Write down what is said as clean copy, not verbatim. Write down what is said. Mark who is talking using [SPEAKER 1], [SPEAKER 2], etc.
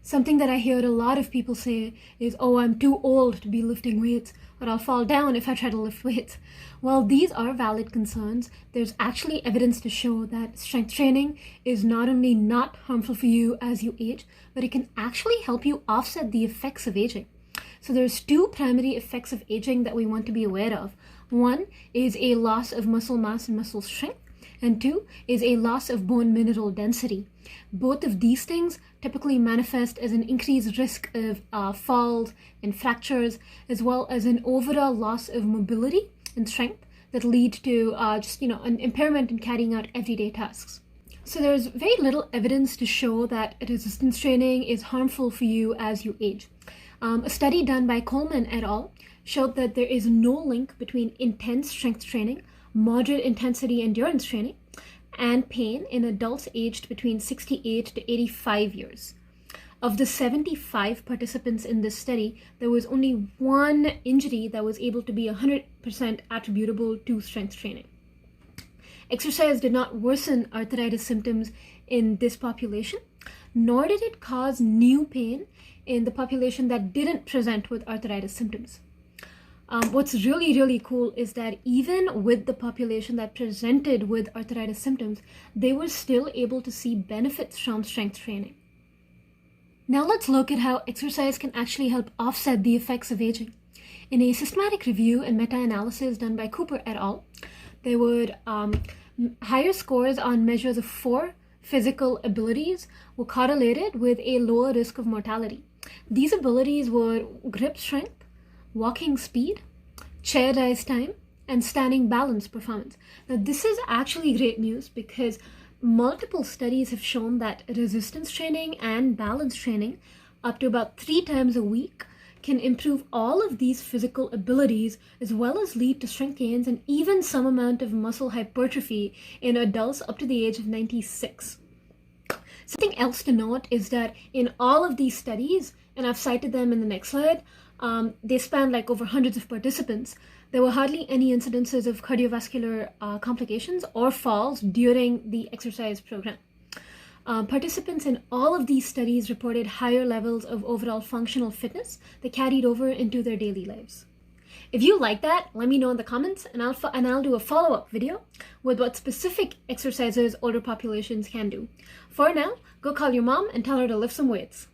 [SPEAKER 1] Something that I hear a lot of people say is, oh, I'm too old to be lifting weights, or I'll fall down if I try to lift weights. While these are valid concerns, there's actually evidence to show that strength training is not only not harmful for you as you age, but it can actually help you offset the effects of aging. So there's two primary effects of aging that we want to be aware of. One is a loss of muscle mass and muscle strength, and two is a loss of bone mineral density. Both of these things typically manifest as an increased risk of falls and fractures, as well as an overall loss of mobility and strength that lead to an impairment in carrying out everyday tasks. So there's very little evidence to show that resistance training is harmful for you as you age. A study done by Coleman et al. Showed that there is no link between intense strength training, moderate intensity endurance training, and pain in adults aged between 68 to 85 years. Of the 75 participants in this study, there was only one injury that was able to be 100% attributable to strength training. Exercise did not worsen arthritis symptoms in this population, nor did it cause new pain in the population that didn't present with arthritis symptoms. What's really cool is that even with the population that presented with arthritis symptoms, they were still able to see benefits from strength training. Now let's look at how exercise can actually help offset the effects of aging. In a systematic review and meta-analysis done by Cooper et al., there were higher scores on measures of 4 physical abilities were correlated with a lower risk of mortality. These abilities were grip strength, walking speed, chair rise time, and standing balance performance. Now, this is actually great news because multiple studies have shown that resistance training and balance training up to about 3 times a week can improve all of these physical abilities as well as lead to strength gains and even some amount of muscle hypertrophy in adults up to the age of 96. Something else to note is that in all of these studies, and I've cited them in the next slide, they span like over hundreds of participants. There were hardly any incidences of cardiovascular complications or falls during the exercise program. Participants in all of these studies reported higher levels of overall functional fitness that carried over into their daily lives. If you like that, let me know in the comments, and I'll do a follow-up video with what specific exercises older populations can do. For now, go call your mom and tell her to lift some weights.